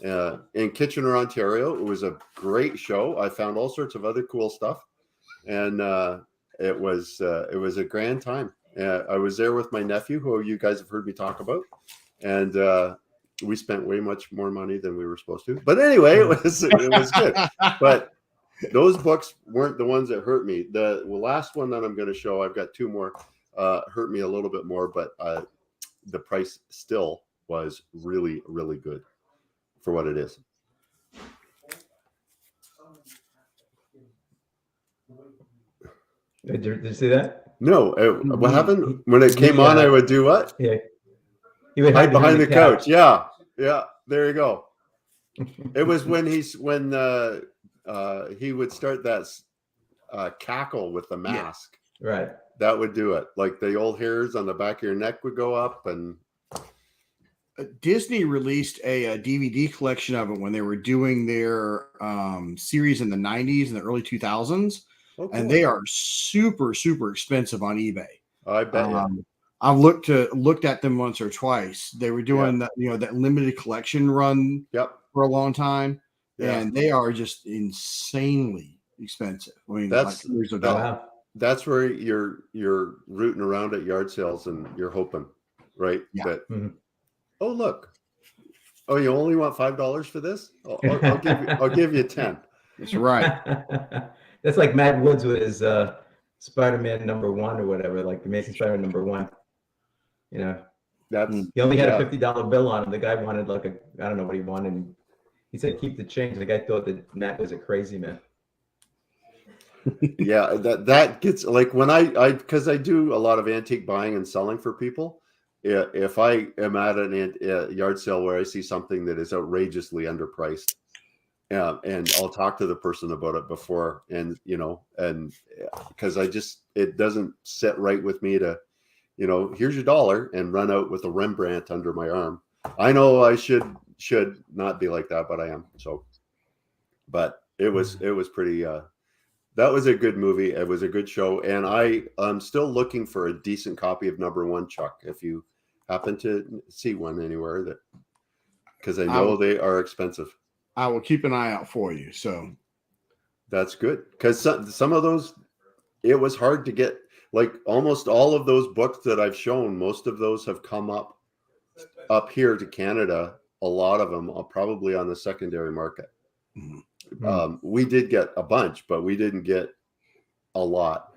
in Kitchener, Ontario. It was a great show. I found all sorts of other cool stuff, and it was a grand time. I was there with my nephew, who you guys have heard me talk about, and we spent way much more money than we were supposed to. But anyway, it was good. But those books weren't the ones that hurt me. The last one that I'm going to show, I've got 2 more, hurt me a little bit more, but the price still was really, really good for what it is. Did you see that? No. What happened? When it came on, I would do what? Yeah. He would hide behind the couch. Yeah. There you go. It was when he would start that cackle with the mask. Yeah. Right. That would do it. Like the old hairs on the back of your neck would go up. And Disney released a DVD collection of it when they were doing their series in the 90s and the early 2000s. Oh, cool. And they are super, super expensive on eBay. I bet. I've looked at them once or twice. They were doing that, that limited collection run for a long time, and they are just insanely expensive. I mean, that's where you're rooting around at yard sales and you're hoping, right? Yeah. That, oh, look. Oh, you only want $5 for this? I'll give you 10. That's right. That's like Matt Woods with his Spider-Man #1 or whatever, like the Amazing Spider-Man #1. He only had a $50 bill on him. The guy wanted I don't know what he wanted. And he said, keep the change. The guy thought that Matt was a crazy man. Yeah, that gets like when because I do a lot of antique buying and selling for people. If I am at a yard sale where I see something that is outrageously underpriced, and I'll talk to the person about it before, and because it doesn't sit right with me to, here's your $1 and run out with a Rembrandt under my arm. I know I should not be like that, but I am. So, but it was pretty. That was a good movie. It was a good show, and I'm still looking for a decent copy of #1, Chuck. If you happen to see one anywhere, because I know they are expensive. I will keep an eye out for you. So that's good, because some of those, it was hard to get. Like almost all of those books that I've shown, most of those have come up here to Canada. A lot of them are probably on the secondary market. Mm-hmm. We did get a bunch, but we didn't get a lot.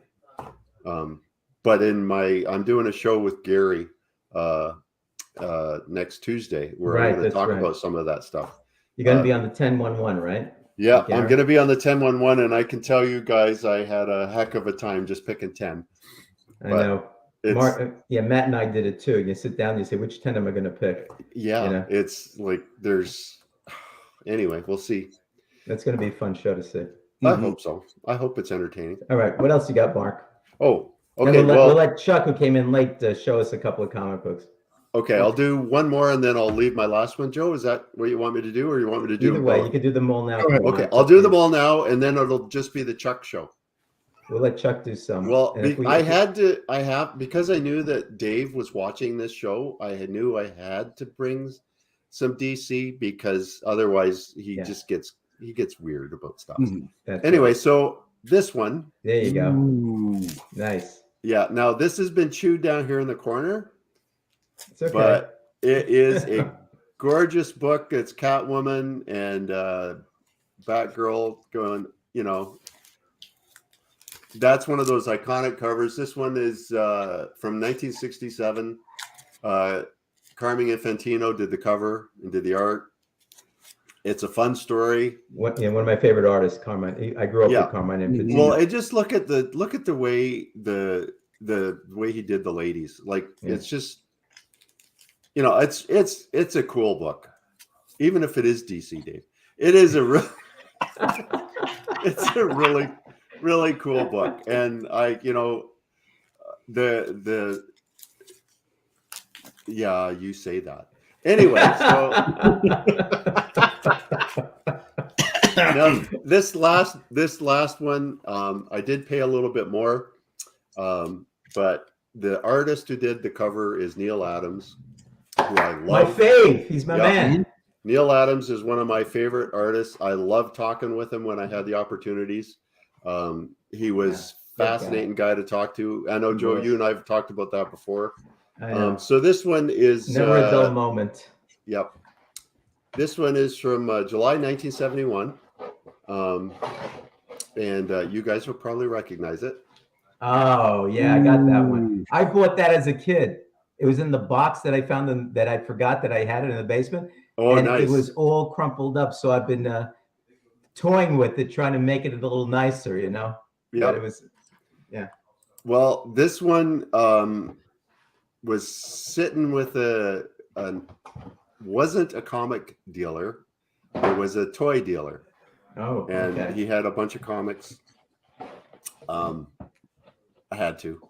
But I'm doing a show with Gary next Tuesday where I'm going to talk about some of that stuff. You're going to be on the 1011, right? Yeah, I'm going to be on the 1011, and I can tell you guys, I had a heck of a time just picking 10. I know. Matt and I did it too. You sit down, you say, which 10 am I going to pick? Yeah, it's like anyway, we'll see. That's going to be a fun show to see. I hope so. I hope it's entertaining. All right. What else you got, Mark? Oh, okay. We'll let Chuck, who came in late, show us a couple of comic books. Okay, I'll do one more and then I'll leave my last one. Joe, is that what you want me to do, or you want me to do? Either way, you can do them all now. Okay, I'll do them all now, and then it'll just be the Chuck show. We'll let Chuck do some. Well, because I knew that Dave was watching this show, I knew I had to bring some DC, because otherwise he just gets he gets weird about stuff. That's anyway, right. so this one. There you go. Ooh. Nice. Yeah. Now this has been chewed down here in the corner. It's okay. But it is a gorgeous book. It's Catwoman and Batgirl going, you know, that's one of those iconic covers. This one is from 1967. Carmine Infantino did the cover and did the art. It's a fun story. One of my favorite artists, Carmine. I grew up with Carmine Infantino. Well, and just look at the way the way he did the ladies. Like it's just, you know, it's a cool book, even if it is DC, Dave. It is it's a really, really cool book, and you know, yeah, you say that. Anyway, so now this last one, I did pay a little bit more, but the artist who did the cover is Neil Adams, who I love. My fave. He's my man. Neil Adams is one of my favorite artists. I love talking with him when I had the opportunities. He was fascinating guy to talk to. I know, Joe, you and I have talked about that before. So this one is never a dull moment. Yep. This one is from July 1971. And you guys will probably recognize it. Oh, yeah, I got that one. I bought that as a kid. It was in the box that I found that I forgot that I had it in the basement. Oh, and nice. It was all crumpled up. So I've been toying with it, trying to make it a little nicer, you know? Yeah. It was, yeah. Well, this one was sitting with wasn't a comic dealer. It was a toy dealer. Oh, and okay. He had a bunch of comics. I had to.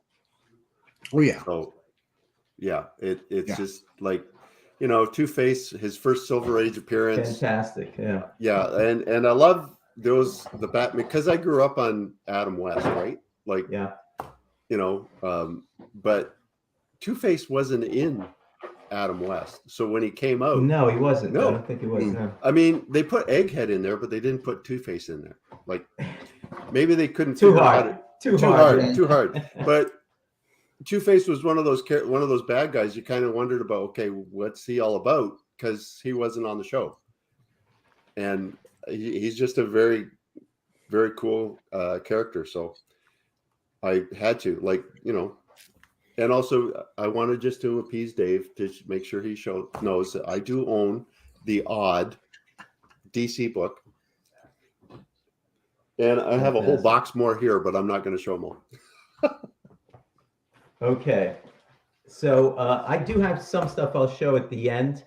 Oh yeah. So yeah, it's just like, you know, Two-Face, his first Silver Age appearance. Fantastic. Yeah. Yeah, and I love the Batman, because I grew up on Adam West, right? Like, yeah, you know, but Two-Face wasn't in Adam West. So when he came out, no, he wasn't. No. I don't think he was. No. I mean, they put Egghead in there, but they didn't put Two-Face in there. Like, maybe they couldn't Too figure hard. out Too hard. too hard. But Two-Face was one of those bad guys you kind of wondered about, okay, what's he all about? Because he wasn't on the show. And he's just a very, very cool character. So I had to, like, you know, and also I wanted just to appease Dave to make sure he knows that I do own the Odd DC book. And I have a whole box more here, but I'm not going to show them all. Okay. So I do have some stuff I'll show at the end,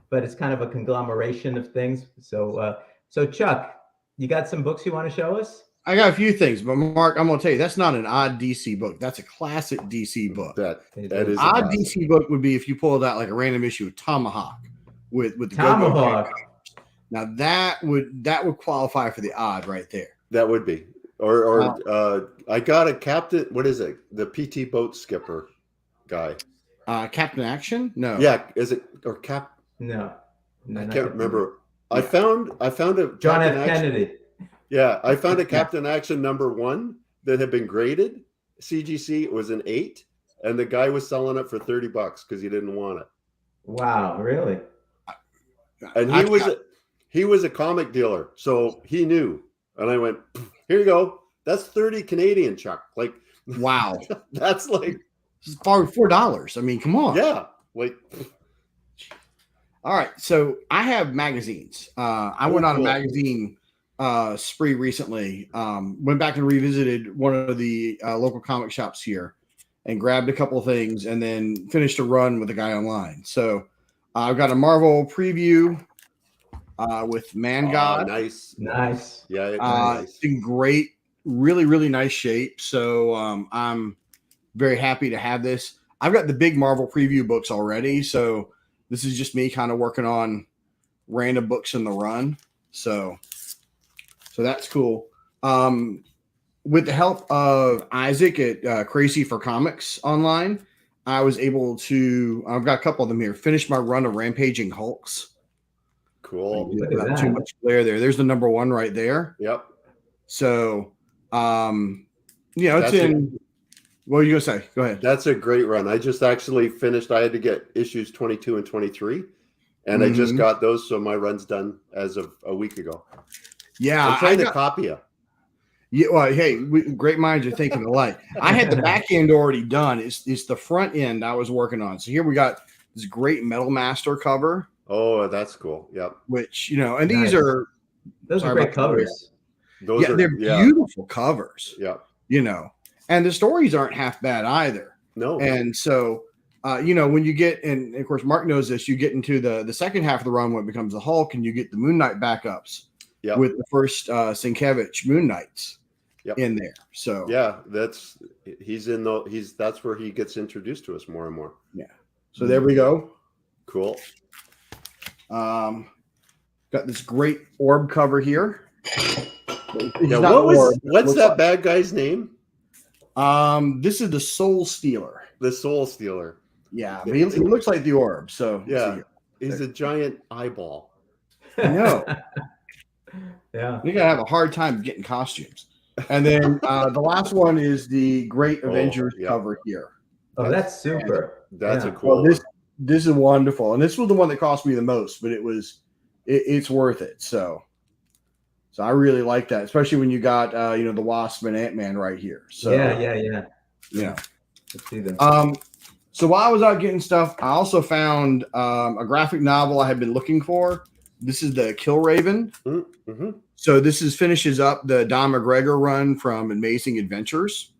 but it's kind of a conglomeration of things. So, Chuck, you got some books you want to show us? I got a few things, but Mark, I'm going to tell you, that's not an odd DC book. That's a classic DC book. That is odd DC book would be if you pulled out like a random issue of Tomahawk with the Tomahawk. Now that would qualify for the odd right there. That would be. Or I got a Captain. What is it? The PT boat skipper guy. Captain Action? No. Yeah, is it or Cap? No, I can't remember. I found a John Captain F. Kennedy. Yeah, I found a Captain Action #1 that had been graded. CGC was an 8, and the guy was selling it for $30 because he didn't want it. Wow, really? And he was a comic dealer, so he knew. And I went, here you go. That's 30 Canadian, Chuck. Like, wow, that's like $4. I mean, come on. Yeah, like. All right, so I have magazines. I went on a magazine spree recently. Went back and revisited one of the local comic shops here, and grabbed a couple of things, and then finished a run with a guy online. So I've got a Marvel preview. With Man God. Nice. Yeah, nice. It's in great, really, really nice shape. So I'm very happy to have this. I've got the big Marvel preview books already. So this is just me kind of working on random books in the run. So that's cool. With the help of Isaac at Crazy for Comics online, I was able to, I've got a couple of them here, finish my run of Rampaging Hulks. Cool. Look at that. Too much glare there. There's the number one right there. Yep. So, it's in. What are you gonna say? Go ahead. That's a great run. I just actually finished. I had to get issues 22 and 23, and I just got those. So my run's done as of a week ago. Yeah, I'm trying to copy you. Yeah, well, hey, great minds are thinking alike. I had the back end already done. It's the front end I was working on. So here we got this great Metal Master cover. Oh, that's cool. Yep. Which and these are great covers. They're beautiful covers. Yeah. And the stories aren't half bad either. No. And so, when you get, and of course, Mark knows this, you get into the second half of the run when it becomes the Hulk, and you get the Moon Knight backups with the first Sienkiewicz Moon Knights in there. So yeah, that's where he gets introduced to us more and more. Yeah. So there we go. Cool. Got this great orb cover here. Yeah, what's that bad guy's name? This is the Soul Stealer. The Soul Stealer. Yeah, he looks like the orb. So yeah, he's a giant eyeball. I know. Yeah, you're gonna have a hard time getting costumes. And then the last one is the Great Avengers cover here. Oh, that's super. That's a cool. Well, this is wonderful, and this was the one that cost me the most, but it's worth it. So I really like that, especially when you got the Wasp and Ant-Man right here. So yeah. Let's see them. So while I was out getting stuff, I also found a graphic novel I had been looking for. This is the Kill Raven. Mm-hmm. So this finishes up the Don McGregor run from Amazing Adventures,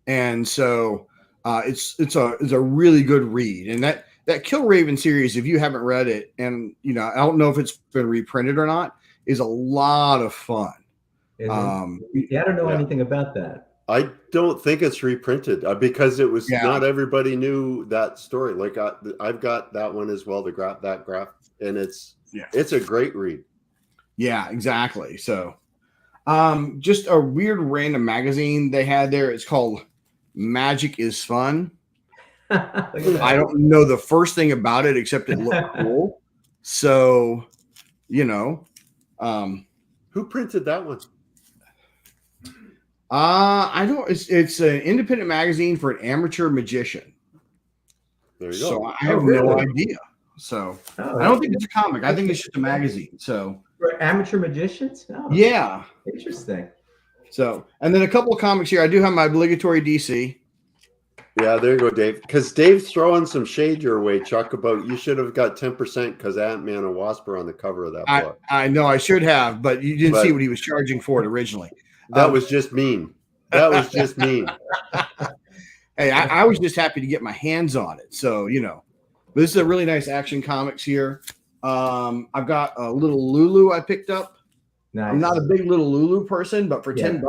and so it's a really good read. And that Kill Raven series, if you haven't read it, and I don't know if it's been reprinted or not, is a lot of fun. I don't know anything about that. I don't think it's reprinted because it was not everybody knew that story. Like I've got that one as well. That graph, and it's a great read. Yeah, exactly. So, just a weird random magazine they had there. It's called Magic is Fun. I don't know the first thing about it except it looked cool. So, who printed that one? I don't. It's an independent magazine for an amateur magician. There you go. So I have no idea. So I don't think it's a comic. I think it's just a magazine. So for amateur magicians. Oh, yeah, interesting. So and then a couple of comics here. I do have my obligatory DC. Yeah, there you go, Dave. Because Dave's throwing some shade your way, Chuck, about you should have got 10% because Ant-Man and Wasp are on the cover of that book. I know I should have, but you didn't see what he was charging for it originally. That was just mean. That was just mean. Hey, I was just happy to get my hands on it. So, but this is a really nice Action Comics here. I've got a little Lulu I picked up. Nice. I'm not a big little Lulu person, but for $10.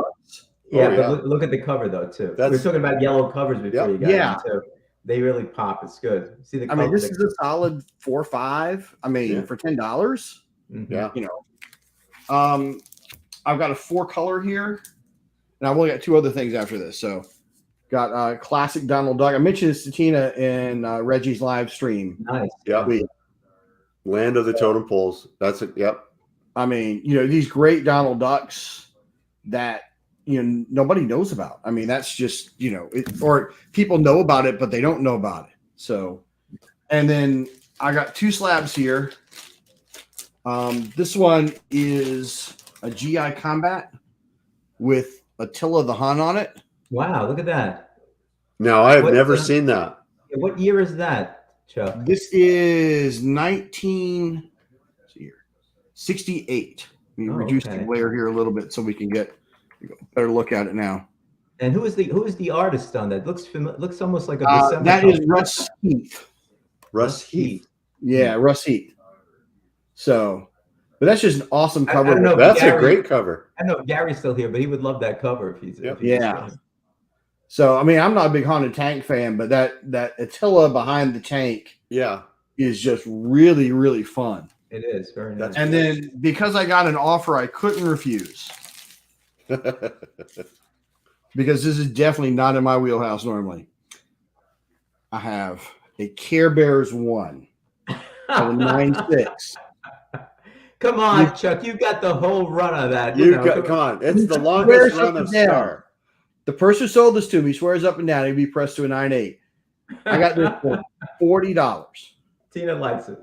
Yeah, but look at the cover though too. We were talking about yellow covers before you got them too. They really pop. It's good. See the cover. This is a solid 4 or 5. For $10. Mm-hmm. Yeah. I've got a 4-color here, and I've only got 2 other things after this. So, got classic Donald Duck. I mentioned this to Tina in Reggie's live stream. Nice. Yeah. Land of the Totem Poles. That's it. Yep. These great Donald Ducks that nobody knows about. That's just or people know about it, but they don't know about it. So, and then I got 2 slabs here. This one is a GI Combat with Attila the Hun on it. Wow, look at that. No, I have never seen that. What year is that, Chuck? This is 1968. We reduced the glare here a little bit so we can get a better look at it now. And who is the artist on that? Looks almost like a December. That is Russ Heath. Russ Heath. Yeah, Russ Heath. So, but that's just an awesome cover. I don't know that's a great cover. I know Gary's still here, but he would love that cover if he's. So, I'm not a big Haunted Tank fan, but that Attila behind the tank, is just really, really fun. It is very nice. And then because I got an offer, I couldn't refuse. Because this is definitely not in my wheelhouse normally. I have a Care Bears 1 of a 9.6. Come You- on, Chuck. You got the whole run of that. Come on. It's the Swears longest up run and of down. Star. The person who sold this to me swears up and down he'd be pressed to a 9.8. I got this for $40. Tina likes it.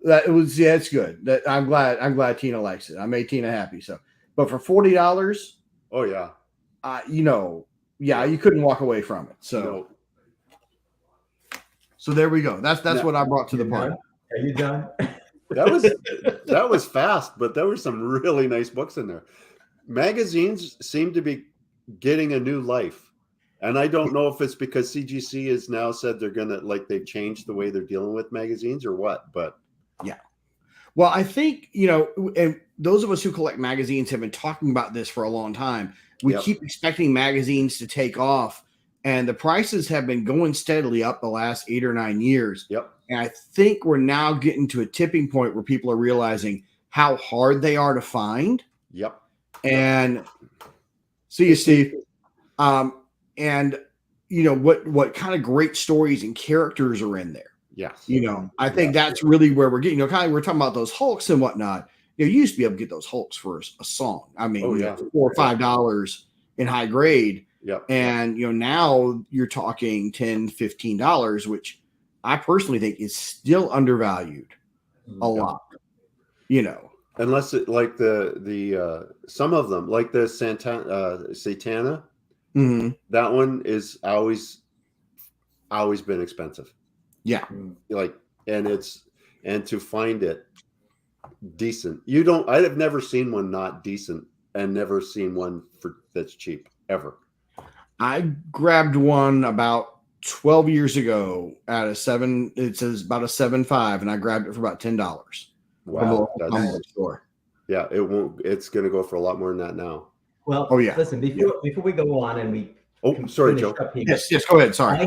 That it was, yeah, it's good. That I'm glad Tina likes it. I made Tina happy. So, but for $40, Oh yeah. you couldn't walk away from it. So, No. so there we go. That's what I brought to the party. Are you done? That was fast, but there were some really nice books in there. Magazines seem to be getting a new life. And I don't know if it's because CGC has now said they're going to, like, they've changed the way they're dealing with magazines or what, but yeah. Well, I think, and those of us who collect magazines have been talking about this for a long time. We keep expecting magazines to take off, and the prices have been going steadily up the last 8 or 9 years. Yep. And I think we're now getting to a tipping point where people are realizing how hard they are to find. Yep. And see you, Steve. And what kind of great stories and characters are in there. Yes. I think that's really where we're getting, kind of, we're talking about those Hulks and whatnot. You used to be able to get those Hulks for a song. I mean, $4 or $5 in high grade. Yep. And, now you're talking $10, $15, which I personally think is still undervalued a lot, Unless it, like the some of them, like the Satana, that one is always been expensive. Yeah. And to find it decent, I have never seen one not decent and never seen one that's cheap ever. I grabbed one about 12 years ago at it says about a 7.5, and I grabbed it for about $10. Wow. From store. Yeah, it's going to go for a lot more than that now. Well, listen, before we go on and we sorry, Joe. Yes, go ahead. Sorry.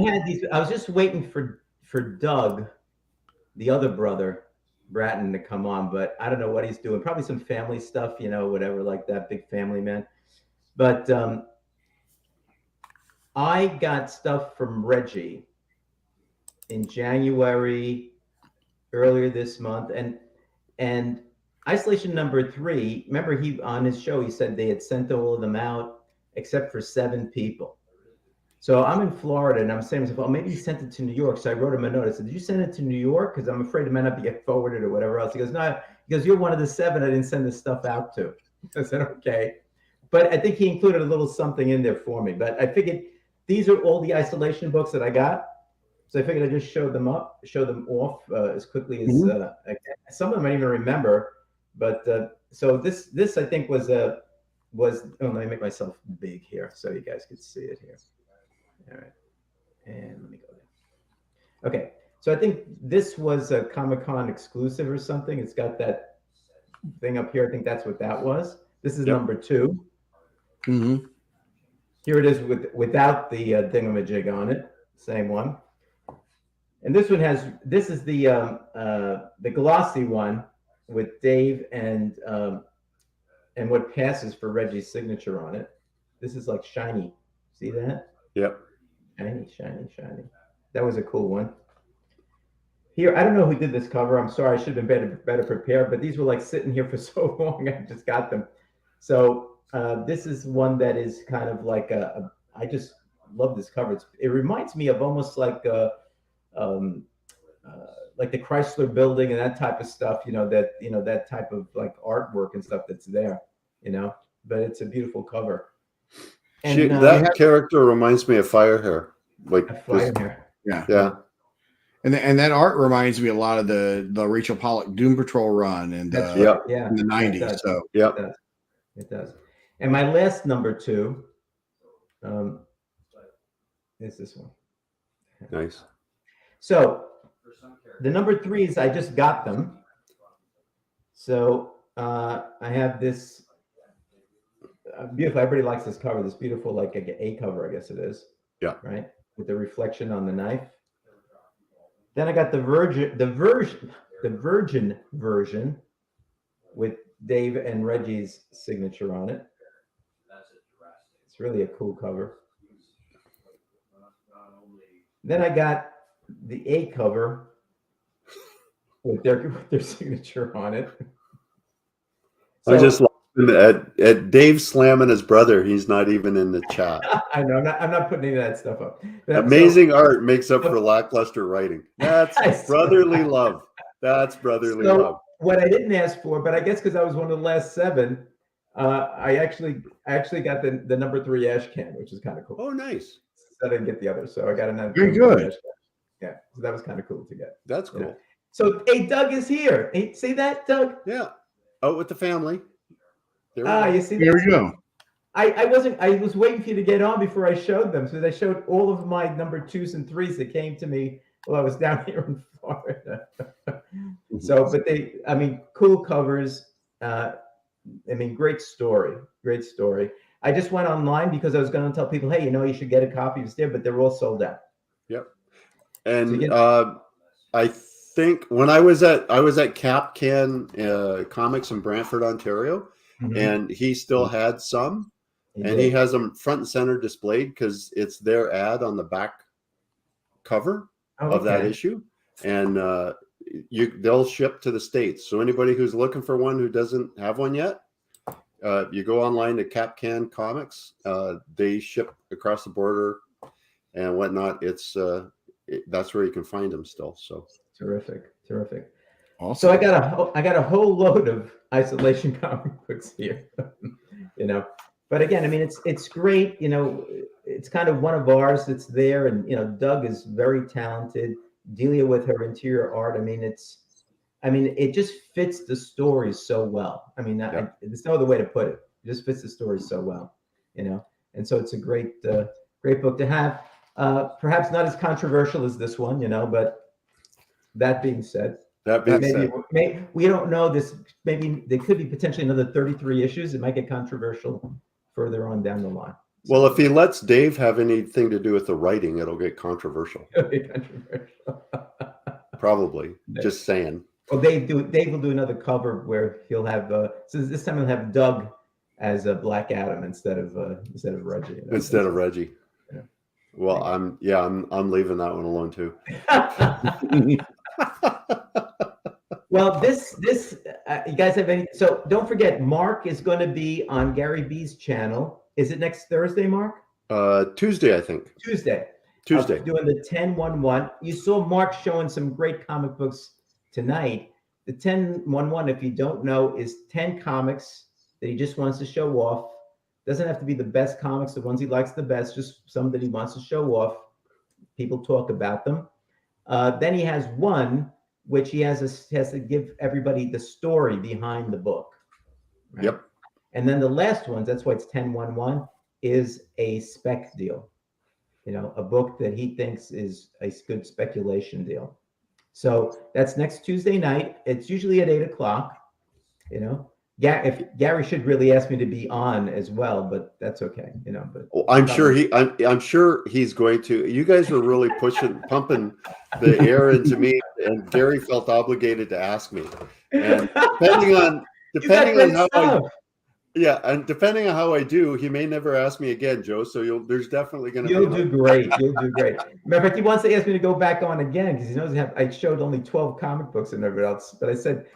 I was just waiting for Doug, the other brother, Bratton, to come on, but I don't know what he's doing. Probably some family stuff, whatever, like that, big family man. But I got stuff from Reggie in January, earlier this month, and Isolation number 3. Remember, he on his show he said they had sent all of them out except for 7 people. So I'm in Florida, and I'm saying to myself, oh, maybe he sent it to New York. So I wrote him a note. I said, did you send it to New York? Because I'm afraid it might not get forwarded or whatever else. He goes, no. He goes, you're one of the 7 I didn't send this stuff out to. I said, okay. But I think he included a little something in there for me. But I figured these are all the Isolation books that I got. So I figured I'd just show them off as quickly as I can. Some of them I don't even remember. But so this I think was let me make myself big here so you guys can see it here. All right, and let me go there. Okay, so I think this was a Comic-Con exclusive or something. It's got that thing up here. I think that's what that was. This is number 2. Mm-hmm. Here it is without the thingamajig on it. Same one. And this one this is the glossy one with Dave and what passes for Reggie's signature on it. This is like shiny. See that? Yep. Shiny. That was a cool one. Here, I don't know who did this cover. I'm sorry, I should have been better prepared, but these were like sitting here for so long. I just got them. So this is one that is kind of like I just love this cover. It reminds me of almost like the Chrysler Building and that type of stuff. That type of like artwork and stuff that's there. But it's a beautiful cover. And that character reminds me of Firehair. Like Firehair. Yeah. And that art reminds me a lot of the Rachel Pollack Doom Patrol run and in the 90s. So it does. And my last number 2 is this one. Nice. So the number 3s, I just got them. So I have this beautiful. Everybody likes this cover. This beautiful, like a cover, I guess it is. Yeah. Right, with the reflection on the knife. Then I got the Virgin version with Dave and Reggie's signature on it. It's really a cool cover. Then I got the A cover with their signature on it. I just at Dave slamming his brother. He's not even in the chat. I know. I'm not putting any of that stuff up. Amazing art makes up for lackluster writing. That's brotherly love. That's brotherly love. What I didn't ask for, but I guess because I was one of the last 7, I actually got the number 3 ash can, which is kind of cool. Oh, nice. I didn't get the other, so I got another. Very good. Yeah, so that was kind of cool to get. That's cool. You know? So, hey, Doug is here. Hey, see that, Doug? Yeah, out with the family. You see that? There we go. I was waiting for you to get on before I showed them. So I showed all of my number 2s and 3s that came to me while I was down here in Florida. So, but cool covers. Great story. I just went online because I was going to tell people, hey, you should get a copy of there, but they're all sold out. Yep. And I think when I was at Cap Can Comics in Brantford, Ontario, and he still had some, he has them front and center displayed because it's their ad on the back cover of that issue, and they'll ship to the States. So anybody who's looking for one who doesn't have one yet, you go online to Cap Can Comics. They ship across the border and whatnot. It's that's where you can find them still. So terrific. Awesome. So I got a whole load of isolation comic books here, But again, it's great. It's kind of one of ours that's there, and Doug is very talented. Delia with her interior art. It just fits the story so well. There's no other way to put it. It just fits the story so well, And so it's a great book to have. Perhaps not as controversial as this one, but that being said, we don't know this. Maybe there could be potentially another 33 issues. It might get controversial further on down the line. Well, if he lets Dave have anything to do with the writing, it'll get controversial. Probably. Just saying. Well, Dave will do another cover where he'll have so this time he'll have Doug as a Black Adam instead of Reggie. Instead of Reggie. Yeah. Well, I'm leaving that one alone too. Well, this you guys have any? So don't forget, Mark is going to be on Gary B's channel. Is it next Thursday, Mark? Tuesday, I think. Tuesday. Doing the 10-1-1. You saw Mark showing some great comic books tonight. The 10-1-1, if you don't know, is 10 comics that he just wants to show off. Doesn't have to be the best comics, the ones he likes the best, just some that he wants to show off. People talk about them. Then he has one which he has to give everybody the story behind the book. Right? Yep. And then the last ones, that's why it's 10-1-1, is a spec deal. A book that he thinks is a good speculation deal. So that's next Tuesday night. It's usually at 8:00. If Gary should really ask me to be on as well, but that's okay. But I'm sure he's going to. You guys were really pumping the air into me, and Gary felt obligated to ask me. And depending on how I do, he may never ask me again, Joe. So there's definitely going to. You'll do great. You'll do great. Matter of fact, he wants to ask me to go back on again because he knows I showed only 12 comic books and everything else. But I said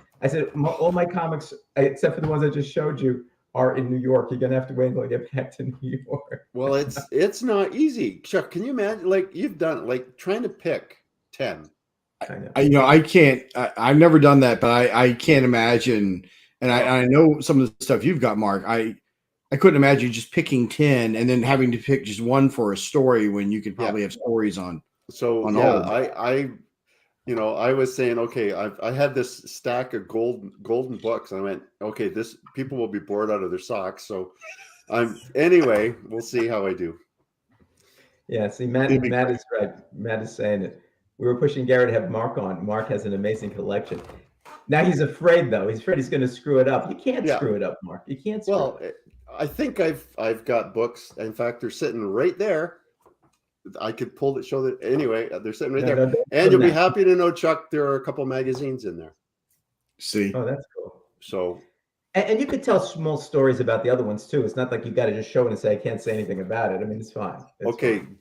all my comics except for the ones I just showed you are in New York. You're gonna have to wait until I get back to New York. Well, it's not easy, Chuck. Can you imagine? You've done trying to pick 10. I can't. I've never done that, but I can't imagine. And I know some of the stuff you've got, Mark. I couldn't imagine just picking 10 and then having to pick just one for a story when you could probably have stories on. So on all. I was saying, okay, I had this stack of golden books. And I went, okay, this people will be bored out of their socks. So anyway, we'll see how I do. Yeah, see, Matt is right. Matt is saying it. We were pushing Gary to have Mark on. Mark has an amazing collection. Now he's afraid, though. He's afraid he's going to screw it up. You can't screw it up, Mark. You can't screw it up. I think I've got books. In fact, they're sitting right there. I could pull it, show that. Anyway, they're sitting right there. And you'll be happy to know, Chuck, there are a couple magazines in there. See? Oh, that's cool. So. And you could tell small stories about the other ones, too. It's not like you got to just show it and say, I can't say anything about it. It's fine. Okay. Fine.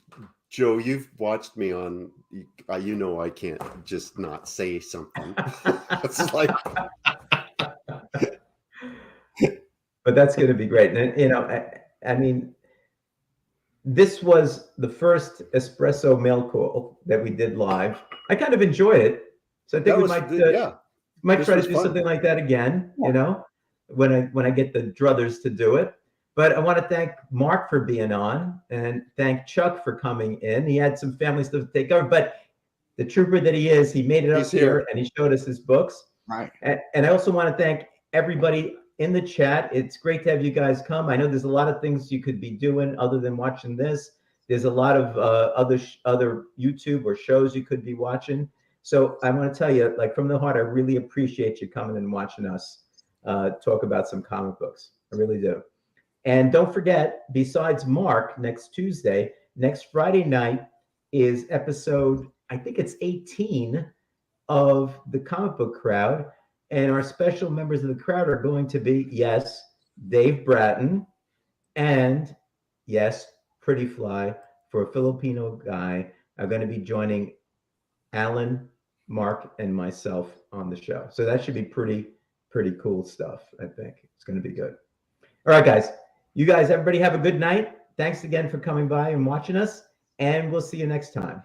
Joe, you've watched me on, I can't just not say something. It's like, But that's going to be great. And, you know, I mean, this was the first Espresso mail call that we did live. I kind of enjoyed it. So I think we might try to do something like that again, you know, when I get the druthers to do it. But I want to thank Mark for being on and thank Chuck for coming in. He had some family stuff to take over, but the trooper that he is, he made it up here and he showed us his books. Right. And I also want to thank everybody in the chat. It's great to have you guys come. I know there's a lot of things you could be doing other than watching this. There's a lot of other YouTube or shows you could be watching. So I want to tell you, like from the heart, I really appreciate you coming and watching us talk about some comic books. I really do. And don't forget, besides Mark, next Tuesday, next Friday night is episode, I think it's 18 of the comic book crowd. And our special members of the crowd are going to be, yes, Dave Bratton, and yes, Pretty Fly, for a Filipino guy, are going to be joining Alan, Mark, and myself on the show. So that should be pretty cool stuff, I think. It's going to be good. All right, guys. You guys, everybody have a good night. Thanks again for coming by and watching us, and we'll see you next time.